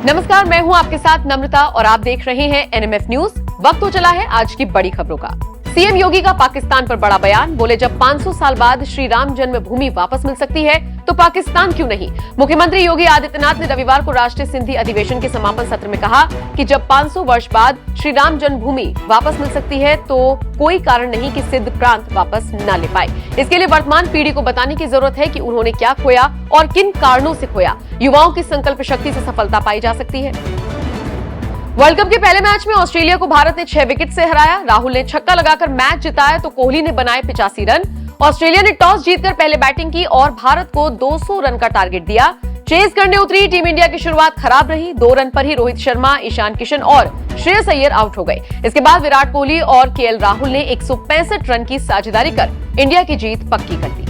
नमस्कार, मैं हूं आपके साथ नम्रता और आप देख रहे हैं एनएमएफ न्यूज। वक्त हो चला है आज की बड़ी खबरों का। सीएम योगी का पाकिस्तान पर बड़ा बयान, बोले जब 500 साल बाद श्री राम जन्मभूमि वापस मिल सकती है तो पाकिस्तान क्यों नहीं। मुख्यमंत्री योगी आदित्यनाथ ने रविवार को राष्ट्रीय सिंधी अधिवेशन के समापन सत्र में कहा कि जब 500 वर्ष बाद श्री राम जन्मभूमि वापस मिल सकती है तो कोई कारण नहीं कि सिद्ध प्रांत वापस न ले पाए। इसके लिए वर्तमान पीढ़ी को बताने की जरूरत है कि उन्होंने क्या खोया और किन कारणों से खोया। युवाओं की संकल्प शक्ति से सफलता पाई जा सकती है। वर्ल्ड कप के पहले मैच में ऑस्ट्रेलिया को भारत ने 6 विकेट से हराया। राहुल ने छक्का लगाकर मैच जिताया तो कोहली ने बनाए 85 रन। ऑस्ट्रेलिया ने टॉस जीतकर पहले बैटिंग की और भारत को 200 रन का टारगेट दिया। चेस करने उतरी टीम इंडिया की शुरुआत खराब रही। 2 रन पर ही रोहित शर्मा, ईशान किशन और श्रेयस अय्यर आउट हो गए। इसके बाद विराट कोहली और केएल राहुल ने 165 रन की साझेदारी कर इंडिया की जीत पक्की कर दी।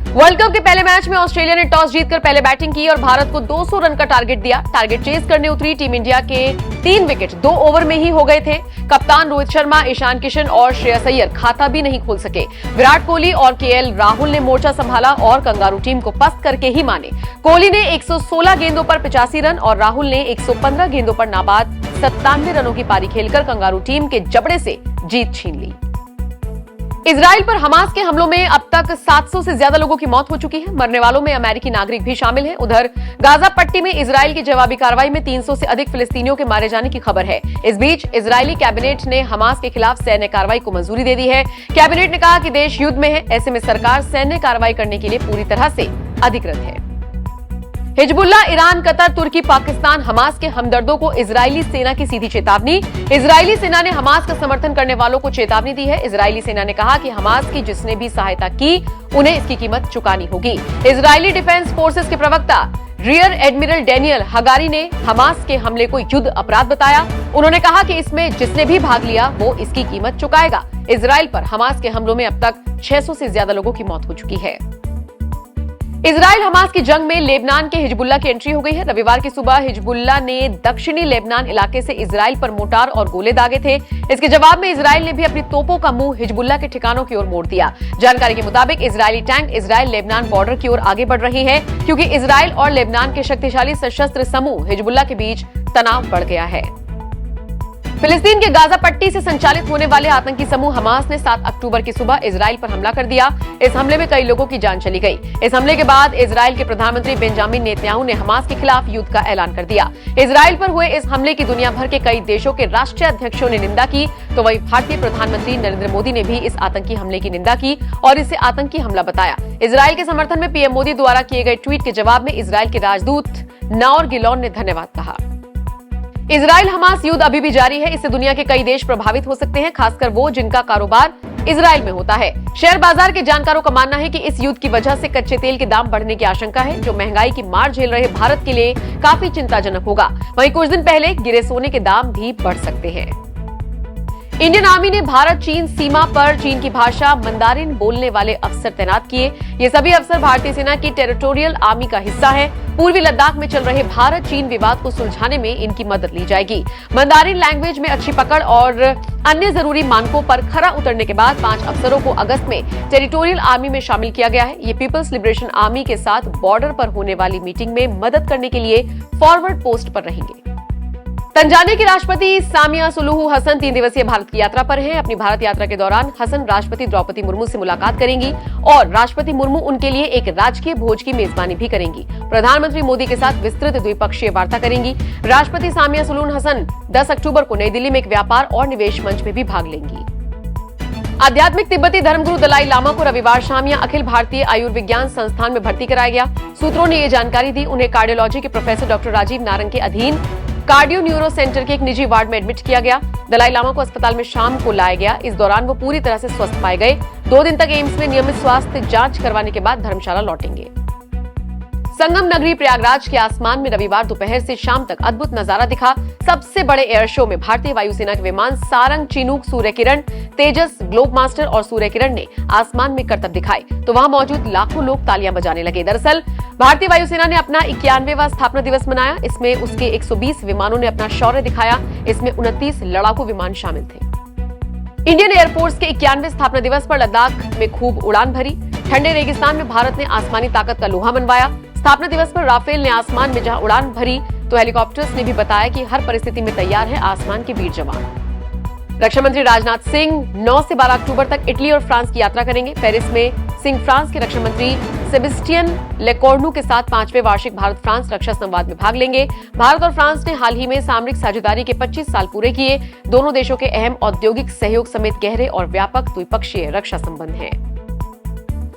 वर्ल्ड कप के पहले मैच में ऑस्ट्रेलिया ने टॉस जीतकर पहले बैटिंग की और भारत को 200 रन का टारगेट दिया। टारगेट चेस करने उतरी टीम इंडिया के 3 विकेट 2 ओवर में ही हो गए थे। कप्तान रोहित शर्मा, ईशान किशन और श्रेयस अय्यर खाता भी नहीं खोल सके। विराट कोहली और केएल राहुल ने मोर्चा संभाला और कंगारू टीम को पस्त करके ही माने। कोहली ने 116 गेंदों पर 85 रन और राहुल ने 115 गेंदों पर नाबाद 97 रनों की पारी खेलकर कंगारू टीम के जबड़े से जीत छीन ली। इजराइल पर हमास के हमलों में अब तक 700 से ज्यादा लोगों की मौत हो चुकी है। मरने वालों में अमेरिकी नागरिक भी शामिल हैं। उधर गाजा पट्टी में इजराइल की जवाबी कार्रवाई में 300 से अधिक फिलिस्तीनियों के मारे जाने की खबर है। इस बीच इजरायली कैबिनेट ने हमास के खिलाफ सैन्य कार्रवाई को मंजूरी दे दी है। कैबिनेट ने कहा कि देश युद्ध में है, ऐसे में सरकार सैन्य कार्रवाई करने के लिए पूरी तरह से अधिकृत है। हिजबुल्लाह, ईरान, कतर, तुर्की, पाकिस्तान, हमास के हमदर्दों को इजरायली सेना की सीधी चेतावनी। इजरायली सेना ने हमास का समर्थन करने वालों को चेतावनी दी है। इजरायली सेना ने कहा कि हमास की जिसने भी सहायता की उन्हें इसकी कीमत चुकानी होगी। इजरायली डिफेंस फोर्सेस के प्रवक्ता रियर एडमिरल डेनियल हगारी ने हमास के हमले को युद्ध अपराध बताया। उन्होंने कहा कि इसमें जिसने भी भाग लिया वो इसकी कीमत चुकाएगा। इजराइल पर हमास के हमलों में अब तक 600 से ज्यादा लोगों की मौत हो चुकी है। इजराइल हमास की जंग में लेबनान के हिजबुल्लाह की एंट्री हो गई है। रविवार की सुबह हिजबुल्लाह ने दक्षिणी लेबनान इलाके से इजराइल पर मोर्टार और गोले दागे थे। इसके जवाब में इजराइल ने भी अपनी तोपों का मुंह हिजबुल्लाह के ठिकानों की ओर मोड़ दिया। जानकारी के मुताबिक Israeli tank Israel Lebanon border की ओर आगे बढ़ रही है क्योंकि इजराइल और लेबनान के शक्तिशाली सशस्त्र समूह हिजबुल्लाह के बीच तनाव बढ़ गया है। फिलिस्तीन के गाजा पट्टी से संचालित होने वाले आतंकी समूह हमास ने 7 अक्टूबर की सुबह इजराइल पर हमला कर दिया। इस हमले में कई लोगों की जान चली गई। इस हमले के बाद इजराइल के प्रधानमंत्री बेंजामिन नेतन्याहू ने हमास के खिलाफ युद्ध का ऐलान कर दिया। इजराइल पर हुए इस हमले की दुनिया भर के कई देशों के राष्ट्रीय अध्यक्षों ने निंदा की तो वहीं भारतीय प्रधानमंत्री नरेंद्र मोदी ने भी इस आतंकी हमले की निंदा की और इसे आतंकी हमला बताया। इजराइल के समर्थन में पीएम मोदी द्वारा किए गए ट्वीट के जवाब में इजराइल के राजदूत नाओर गिलोन ने धन्यवाद कहा। इजराइल हमास युद्ध अभी भी जारी है। इससे दुनिया के कई देश प्रभावित हो सकते हैं, खासकर वो जिनका कारोबार इजराइल में होता है। शेयर बाजार के जानकारों का मानना है कि इस युद्ध की वजह से कच्चे तेल के दाम बढ़ने की आशंका है, जो महंगाई की मार झेल रहे भारत के लिए काफी चिंताजनक होगा। वहीं कुछ दिन पहले गिरे सोने के दाम भी बढ़ सकते हैं। इंडियन आर्मी ने भारत चीन सीमा पर चीन की भाषा मंदारिन बोलने वाले अफसर तैनात किए। ये सभी अफसर भारतीय सेना की टेरिटोरियल आर्मी का हिस्सा हैं। पूर्वी लद्दाख में चल रहे भारत चीन विवाद को सुलझाने में इनकी मदद ली जाएगी। मंदारिन लैंग्वेज में अच्छी पकड़ और अन्य जरूरी मानकों पर खरा उतरने के बाद 5 अफसरों को अगस्त में टेरिटोरियल आर्मी में शामिल किया गया है। ये पीपल्स लिबरेशन आर्मी के साथ बॉर्डर पर होने वाली मीटिंग में मदद करने के लिए फॉरवर्ड पोस्ट पर रहेंगे। तंजानिया की राष्ट्रपति सामिया सुलूहू हसन 3 दिवसीय भारत की यात्रा पर हैं। अपनी भारत यात्रा के दौरान हसन राष्ट्रपति द्रौपदी मुर्मू से मुलाकात करेंगी और राष्ट्रपति मुर्मू उनके लिए एक राजकीय भोज की मेजबानी भी करेंगी। प्रधानमंत्री मोदी के साथ विस्तृत द्विपक्षीय वार्ता करेंगी। राष्ट्रपति सामिया सुलूहू हसन 10 अक्टूबर को नई दिल्ली में एक व्यापार और निवेश मंच में भी भाग लेंगी। आध्यात्मिक तिब्बती धर्मगुरु दलाई लामा को रविवार शाम यहां अखिल भारतीय आयुर्विज्ञान संस्थान में भर्ती कराया गया। सूत्रों ने ये जानकारी दी। उन्हें कार्डियोलॉजी के प्रोफेसर डॉक्टर राजीव नारंग के अधीन कार्डियो न्यूरो सेंटर के एक निजी वार्ड में एडमिट किया गया। दलाई लामा को अस्पताल में शाम को लाया गया। इस दौरान वो पूरी तरह से स्वस्थ पाए गए। 2 दिन तक एम्स में नियमित स्वास्थ्य जांच करवाने के बाद धर्मशाला लौटेंगे। संगम नगरी प्रयागराज के आसमान में रविवार दोपहर से शाम तक अद्भुत नजारा दिखा। सबसे बड़े एयर शो में भारतीय वायुसेना के विमान सारंग, चिनूक, सूर्य किरण, तेजस, ग्लोब मास्टर और सूर्य किरण ने आसमान में करतब दिखाए तो वहां मौजूद लाखों लोग तालियां बजाने लगे। दरअसल भारतीय वायुसेना ने अपना 91वां स्थापना दिवस मनाया। इसमें उसके 120 विमानों ने अपना शौर्य दिखाया। इसमें 29 लड़ाकू विमान शामिल थे। इंडियन एयरफोर्स के 91वें स्थापना दिवस पर लद्दाख में खूब उड़ान भरी। ठंडे रेगिस्तान में भारत ने आसमानी ताकत का लोहा मनवाया। स्थापना दिवस पर राफेल ने आसमान में जहां उड़ान भरी तो हेलीकॉप्टर्स ने भी बताया कि हर परिस्थिति में तैयार है आसमान के वीर जवान। रक्षा मंत्री राजनाथ सिंह 9 से 12 अक्टूबर तक इटली और फ्रांस की यात्रा करेंगे। पेरिस में सिंह फ्रांस के रक्षा मंत्री सेबेस्टियन लेकोर्नु के साथ 5वें वार्षिक भारत फ्रांस रक्षा संवाद में भाग लेंगे। भारत और फ्रांस ने हाल ही में सामरिक साझेदारी के 25 साल पूरे किए। दोनों देशों के अहम औद्योगिक सहयोग समेत गहरे और व्यापक द्विपक्षीय रक्षा संबंध हैं।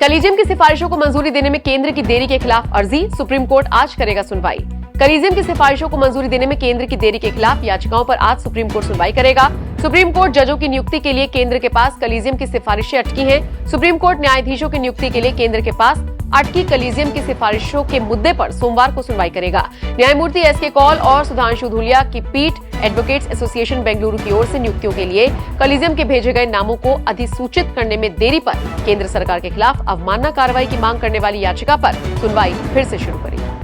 कलीजियम की सिफारिशों को मंजूरी देने में केंद्र की देरी के खिलाफ अर्जी, सुप्रीम कोर्ट आज करेगा सुनवाई। कलीजियम की सिफारिशों को मंजूरी देने में केंद्र की देरी के खिलाफ याचिकाओं पर आज सुप्रीम कोर्ट सुनवाई करेगा। सुप्रीम कोर्ट जजों की नियुक्ति के लिए केंद्र के पास कलीजियम की सिफारिशें अटकी हैं। सुप्रीम कोर्ट न्यायाधीशों की नियुक्ति के लिए केंद्र के पास अटकी कलीजियम की सिफारिशों के मुद्दे पर सोमवार को सुनवाई करेगा। न्यायमूर्ति एस.के. कौल और सुधांशु धूलिया की पीठ एडवोकेट्स एसोसिएशन बेंगलुरु की ओर से नियुक्तियों के लिए कलीजियम के भेजे गए नामों को अधिसूचित करने में देरी पर केंद्र सरकार के खिलाफ अवमानना कार्रवाई की मांग करने वाली याचिका पर सुनवाई फिर से शुरू करेगी।